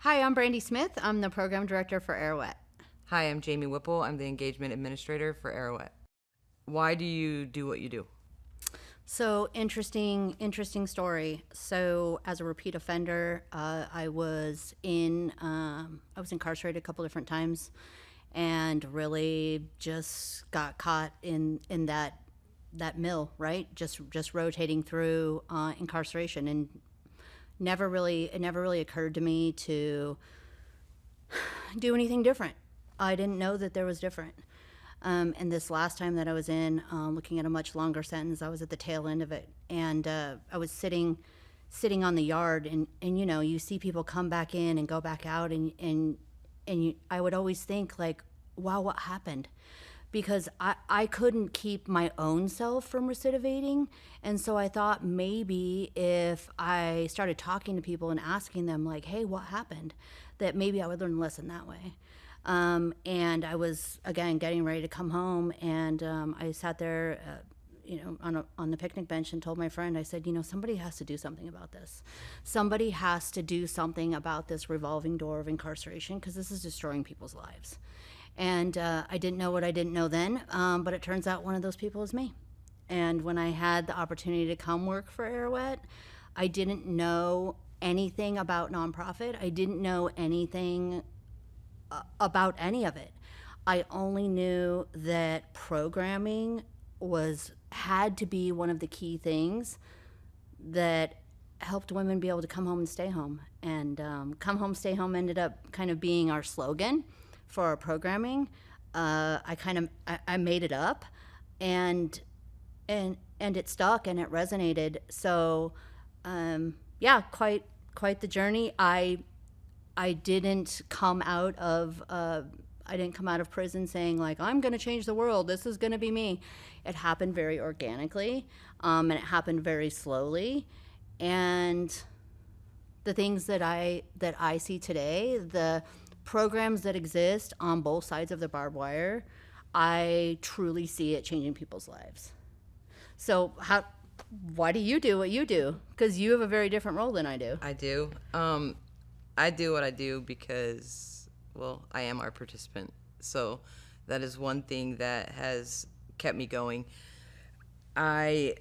Hi, I'm Brandy Smith. I'm the program director for Arouet. Hi, I'm Jamie Whipple. I'm the engagement administrator for Arouet. Why do you do what you do? So interesting story. So as a repeat offender, I was incarcerated a couple different times, and really just got caught in that mill, right? Just rotating through incarceration, and it never really occurred to me to do anything different. I didn't know that there was different. And this last time that I was in, looking at a much longer sentence, I was at the tail end of it, and I was sitting on the yard, and you see people come back in and go back out, I would always think like, wow, what happened? Because I couldn't keep my own self from recidivating. And so I thought maybe if I started talking to people and asking them, like, hey, what happened, that maybe I would learn a lesson that way. And I was, again, getting ready to come home, and I sat there, on the picnic bench and told my friend, I said, somebody has to do something about this. Somebody has to do something about this revolving door of incarceration, because this is destroying people's lives. And I didn't know what I didn't know then, but it turns out one of those people is me. And when I had the opportunity to come work for Arouet, I didn't know anything about nonprofit. I didn't know anything about any of it. I only knew that programming had to be one of the key things that helped women be able to come home and stay home. And come home, stay home ended up kind of being our slogan for our programming. I made it up, and it stuck and it resonated. So yeah, quite the journey. I didn't come out of prison saying like, I'm going to change the world. This is going to be me. It happened very organically, and it happened very slowly. And the things that I see today, the programs that exist on both sides of the barbed wire, I truly see it changing people's lives. So why do you do what you do? Because you have a very different role than I do. I do. I do what I do because, well, I am our participant. So that is one thing that has kept me going. I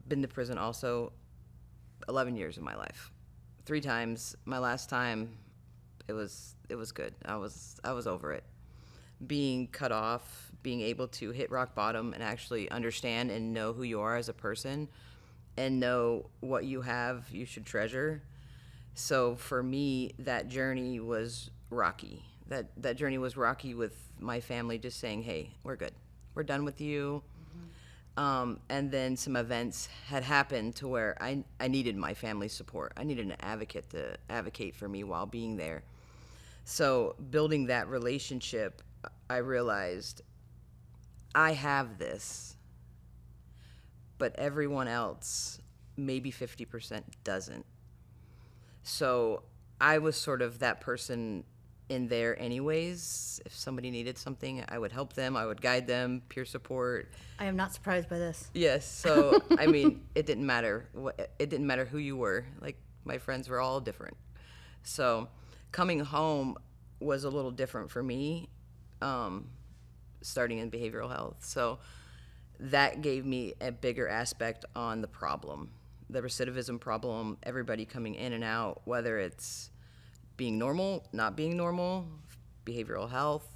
been to prison also 11 years of my life. 3 times. My last time, it was good. I was over it. Being cut off, being able to hit rock bottom and actually understand and know who you are as a person and know what you have you should treasure. So for me, that journey was rocky. That journey was rocky with my family just saying, hey, we're good. We're done with you. And then some events had happened to where I needed my family's support. I needed an advocate to advocate for me while being there. So building that relationship, I realized I have this, but everyone else, maybe 50% doesn't. So I was sort of that person in there anyways. If somebody needed something, I would help them. I would guide them, peer support. I am not surprised by this. Yes. So, I mean, it didn't matter. It didn't matter who you were. Like, my friends were all different. So coming home was a little different for me, starting in behavioral health. So that gave me a bigger aspect on the problem, the recidivism problem, everybody coming in and out, whether it's being normal, not being normal, behavioral health,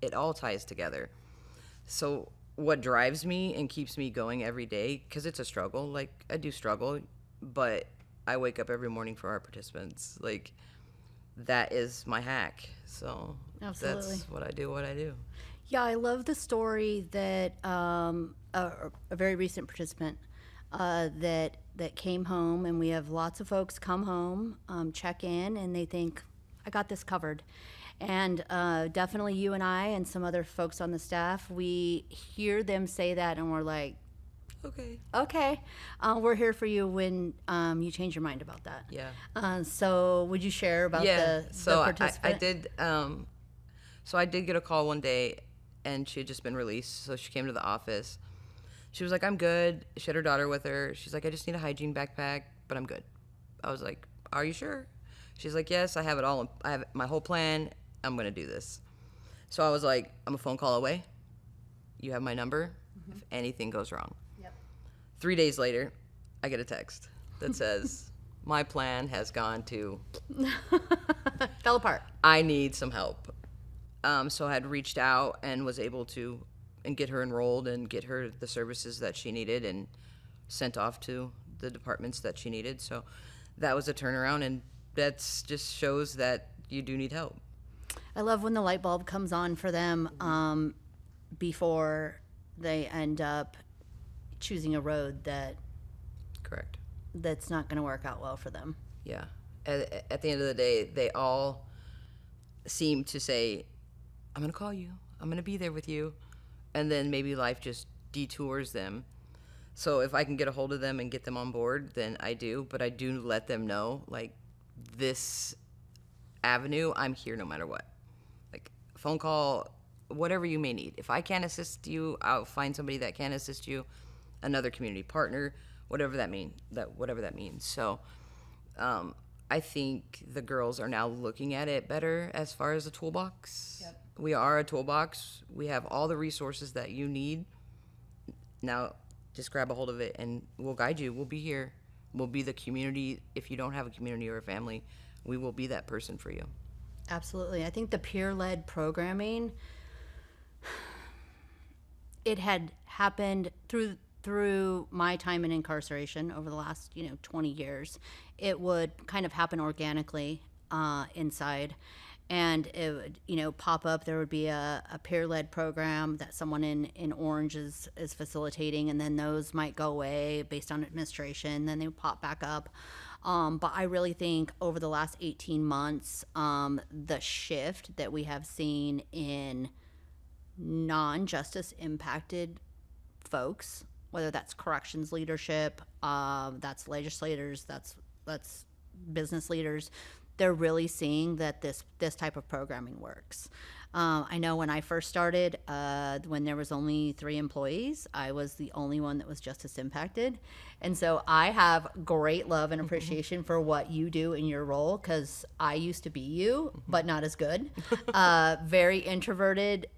it all ties together. So what drives me and keeps me going every day, because it's a struggle, like I do struggle, but I wake up every morning for our participants. Like, that is my hack. So Absolutely. That's what I do. Yeah, I love the story that a very recent participant that came home, and we have lots of folks come home, check in, and they think, I got this covered. And definitely you and I and some other folks on the staff, we hear them say that, and we're like, okay, we're here for you when you change your mind about that. Yeah. So would you share about Yeah. the participant? I did. So I did get a call one day, and she had just been released. So she came to the office. She was like, I'm good. She had her daughter with her. She's like, I just need a hygiene backpack, but I'm good. I was like, are you sure? She's like, yes, I have it all. I have my whole plan. I'm going to do this. So I was like, I'm a phone call away. You have my number if anything goes wrong. Yep. 3 days later, I get a text that says, my plan has gone to, Fell apart. I need some help. So I had reached out and was able to and get her enrolled and get her the services that she needed and sent off to the departments that she needed. So that was a turnaround, and that's just shows that you do need help. I love when the light bulb comes on for them before they end up choosing a road Correct. that's not going to work out well for them. Yeah. At the end of the day, they all seem to say, I'm going to call you. I'm going to be there with you. And then maybe life just detours them. So if I can get a hold of them and get them on board, then I do. But I do let them know, like, this avenue, I'm here no matter what. Like, phone call, whatever you may need. If I can't assist you, I'll find somebody that can assist you, another community partner, whatever that means. So I think the girls are now looking at it better as far as a toolbox. Yep. We are a toolbox. We have all the resources that you need. Now, just grab a hold of it and we'll guide you. We'll be here. We'll be the community. If you don't have a community or a family, we will be that person for you. Absolutely. I think the peer-led programming, it had happened through my time in incarceration over the last 20 years. It would kind of happen organically inside, and it would pop up. There would be a peer-led program that someone in Orange is facilitating, and then those might go away based on administration, then they would pop back up. But I really think over the last 18 months, the shift that we have seen in non-justice impacted folks, whether that's corrections leadership, that's legislators, that's business leaders, they're really seeing that this type of programming works. I know when I first started, when there was only 3 employees, I was the only one that was justice impacted. And so I have great love and appreciation for what you do in your role, because I used to be you, but not as good. Very introverted.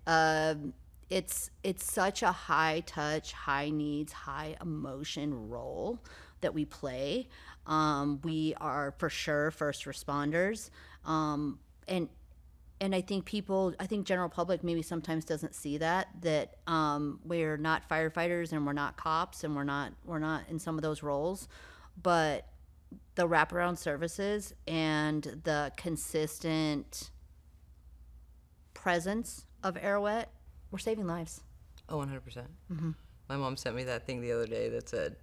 It's such a high touch, high needs, high emotion role that we play. We are for sure first responders. And I think general public maybe sometimes doesn't see that we're not firefighters and we're not cops and we're not in some of those roles, but the wraparound services and the consistent presence of Arouet, we're saving lives. Oh, 100%. Mm-hmm. My mom sent me that thing the other day that said,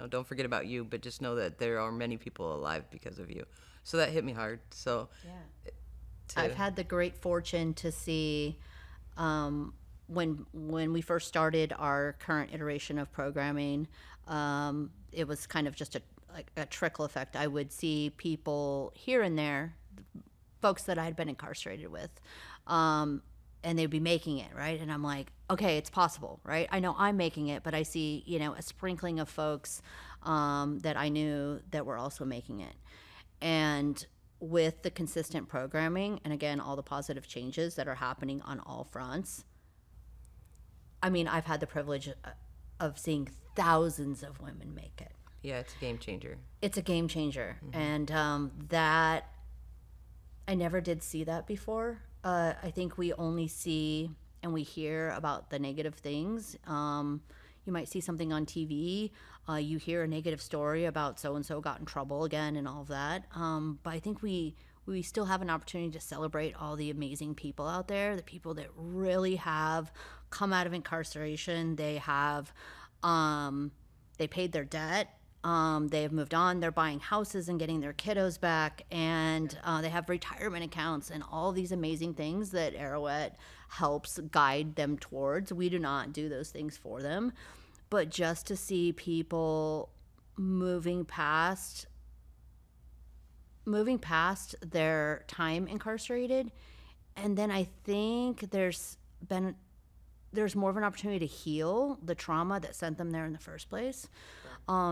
don't forget about you, but just know that there are many people alive because of you. So that hit me hard. So yeah. I've had the great fortune to see when we first started our current iteration of programming, it was kind of just a trickle effect. I would see people here and there, folks that I had been incarcerated with, and they'd be making it, right? And I'm like, okay, it's possible, right? I know I'm making it, but I see, a sprinkling of folks that I knew that were also making it. And with the consistent programming, and again, all the positive changes that are happening on all fronts, I mean, I've had the privilege of seeing thousands of women make it. Yeah, it's a game changer. It's a game changer. Mm-hmm. And that, I never did see that before. I think we only see and we hear about the negative things. You might see something on TV. You hear a negative story about so-and-so got in trouble again and all of that. But I think we still have an opportunity to celebrate all the amazing people out there, the people that really have come out of incarceration. They have, they paid their debt. They have moved on. They're buying houses and getting their kiddos back, and they have retirement accounts and all these amazing things that Arouet helps guide them towards. We do not do those things for them, but just to see people moving past their time incarcerated, and then I think there's more of an opportunity to heal the trauma that sent them there in the first place.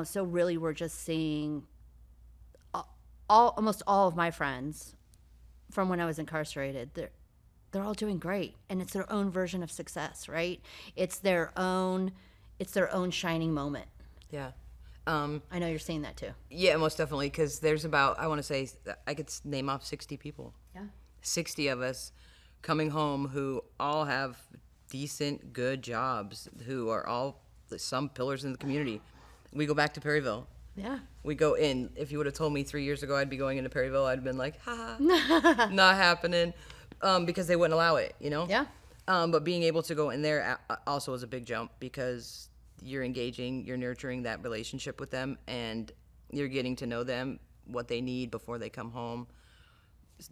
So really, we're just seeing almost all of my friends from when I was incarcerated, they're all doing great, and it's their own version of success, right? It's their own shining moment. Yeah. I know you're seeing that too. Yeah, most definitely, because there's about, I want to say, I could name off 60 people. Yeah. 60 of us coming home who all have decent, good jobs, who are all some pillars in the community. We go back to Perryville. Yeah. We go in. If you would have told me 3 years ago I'd be going into Perryville, I'd have been like, ha, not happening, because they wouldn't allow it, you know? Yeah. But being able to go in there also is a big jump, because you're engaging, you're nurturing that relationship with them, and you're getting to know them, what they need before they come home.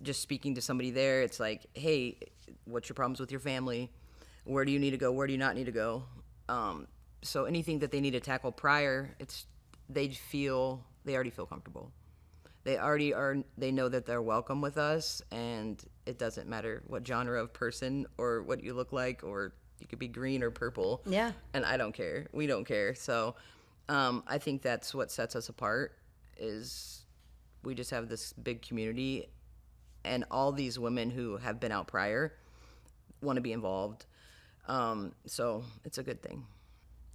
Just speaking to somebody there, it's like, hey, what's your problems with your family? Where do you need to go? Where do you not need to go? So anything that they need to tackle prior, they already feel comfortable. They know that they're welcome with us, and it doesn't matter what genre of person or what you look like, or you could be green or purple. Yeah. And I don't care. We don't care. So I think that's what sets us apart, is we just have this big community, and all these women who have been out prior want to be involved. So it's a good thing.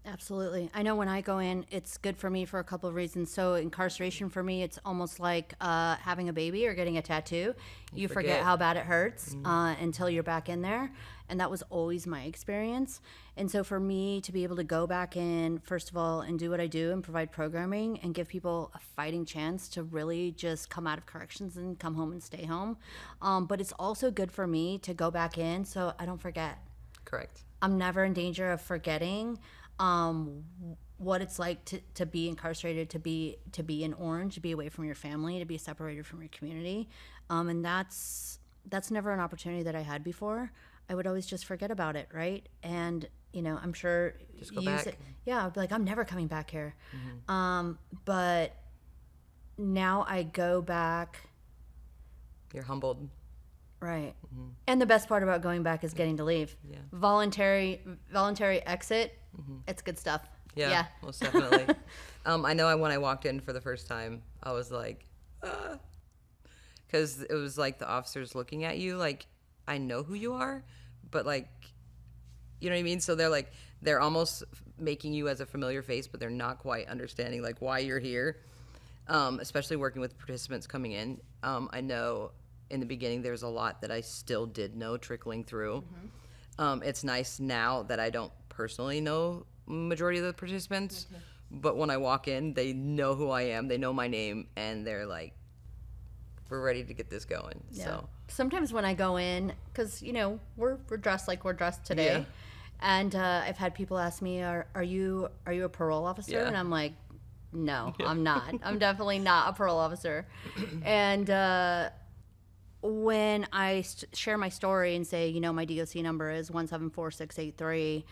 Absolutely. I know when I go in, it's good for me for a couple of reasons. So incarceration for me, it's almost like having a baby or getting a tattoo. You forget how bad it hurts until you're back in there. And that was always my experience. And so for me to be able to go back in, first of all, and do what I do and provide programming and give people a fighting chance to really just come out of corrections and come home and stay home. But it's also good for me to go back in so I don't forget. Correct. I'm never in danger of forgetting what it's like to be incarcerated, to be in Orange, to be away from your family, to be separated from your community, and that's never an opportunity that I had before. I would always just forget about it, right? And I'm sure Just go back. Yeah, I'd be like, I'm never coming back here. But now I go back. You're humbled. Right. And the best part about going back is getting to leave. Yeah. Voluntary exit. It's good stuff. Yeah. Most definitely. I know when I walked in for the first time, I was like, because it was like the officers looking at you like, I know who you are, but like, you know what I mean? So they're almost making you as a familiar face, but they're not quite understanding like why you're here. Especially working with participants coming in. I know in the beginning there's a lot that I still did know trickling through. It's nice now that I don't personally know majority of the participants, but when I walk in, they know who I am, they know my name, and they're like, we're ready to get this going. Yeah. So sometimes when I go in, because we're dressed like we're dressed today, Yeah. and I've had people ask me, "Are you a parole officer?" Yeah. And I'm like, "No, I'm not. I'm definitely not a parole officer." And when I share my story and say, my DOC number is 174683,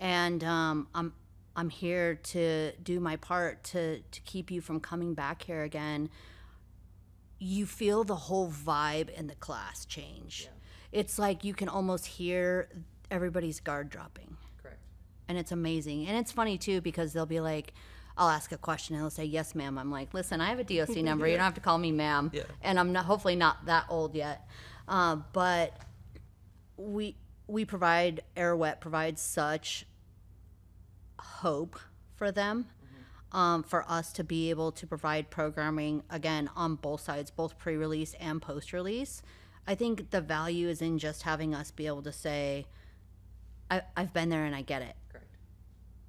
and I'm here to do my part to keep you from coming back here again, you feel the whole vibe in the class change. Yeah. It's like you can almost hear everybody's guard dropping. correct. And it's amazing. And it's funny too, because they'll be like, I'll ask a question and they'll say, yes, ma'am. I'm like, listen, I have a DOC number. You don't have to call me ma'am. Yeah. And I'm hopefully not that old yet. But we provide, Arouet provides such hope for them. For us to be able to provide programming, again, on both sides, both pre-release and post-release. I think the value is in just having us be able to say, I've been there and I get it. Correct.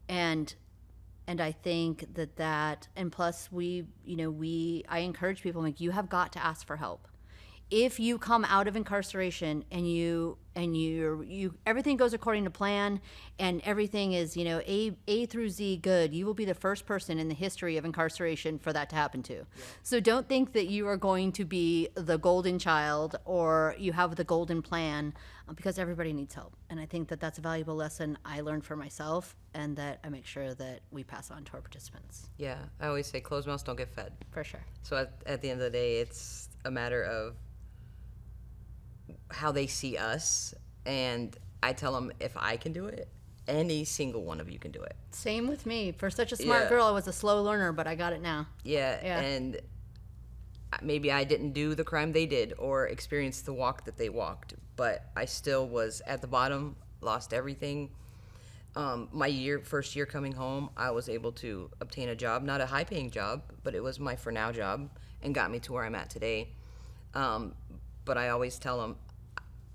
And I think that, and plus I encourage people, like, you have got to ask for help. If you come out of incarceration and you everything goes according to plan and everything is A through Z good, you will be the first person in the history of incarceration for that to happen to. Yeah. So don't think that you are going to be the golden child or you have the golden plan, because everybody needs help. And I think that that's a valuable lesson I learned for myself, and that I make sure that we pass on to our participants. Yeah, I always say closed mouths don't get fed. For sure. So at the end of the day, it's a matter of how they see us, and I tell them, if I can do it, any single one of you can do it. Same with me. For such a smart Yeah. girl, I was a slow learner, but I got it now. Yeah, Yeah. and maybe I didn't do the crime they did or experience the walk that they walked, but I still was at the bottom, lost everything. My first year coming home, I was able to obtain a job, not a high paying job, but it was my for now job and got me to where I'm at today. But I always tell them,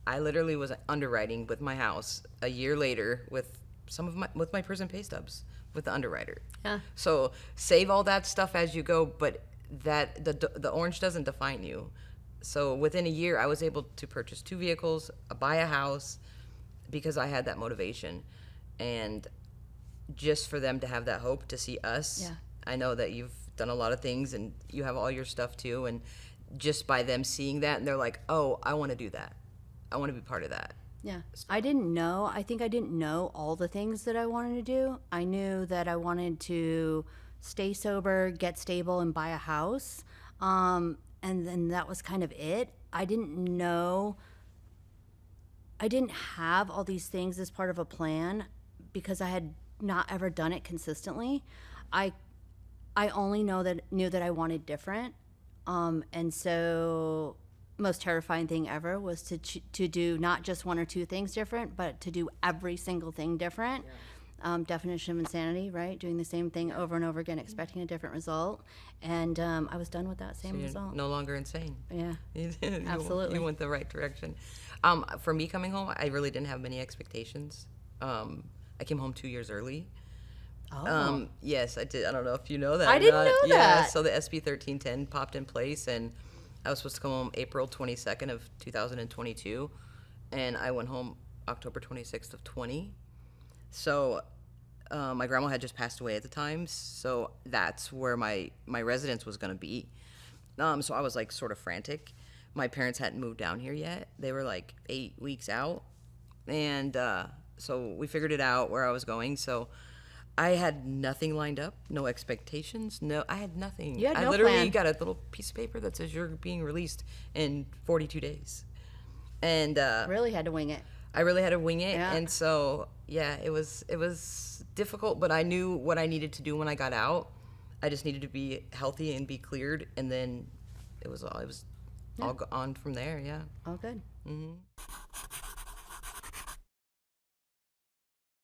I literally was underwriting with my house a year later with with my prison pay stubs with the underwriter. Yeah. So save all that stuff as you go, but that the orange doesn't define you. So within a year, I was able to purchase 2 vehicles, buy a house, because I had that motivation. And just for them to have that hope to see us, Yeah. I know that you've done a lot of things and you have all your stuff too. And just by them seeing that, and they're like, oh, I want to do that. I want to be part of that. Yeah. I think I didn't know all the things that I wanted to do. I knew that I wanted to stay sober, get stable, and buy a house. And then that was kind of it. I didn't have all these things as part of a plan because I had not ever done it consistently. I only knew that I wanted different. And so most terrifying thing ever was to do not just 1 or 2 things different, but to do every single thing different. Definition of insanity, right? Doing the same thing over and over again, expecting a different result. And I was done with that same You're result. no longer insane. Yeah, You absolutely. went the right direction. For me coming home, I really didn't have many expectations. I came home 2 years early. Oh. Yes, I did. I don't know if you know that. I or didn't not. know Yeah, that. so the SB 1310 popped in place, and I was supposed to come home April 22nd of 2022, and I went home October 26th of 20. So my grandma had just passed away at the time, so that's where my residence was going to be. So I was like sort of frantic. My parents hadn't moved down here yet. They were like 8 weeks out, and so we figured it out where I was going. So I had nothing lined up, no expectations. No, I had nothing. You had I no literally plan. got a little piece of paper that says you're being released in 42 days. And Really had to wing it. I really had to wing it. Yeah. And so, yeah, it was difficult, but I knew what I needed to do when I got out. I just needed to be healthy and be cleared, and then it was all on from there, yeah. All good. Mm-hmm.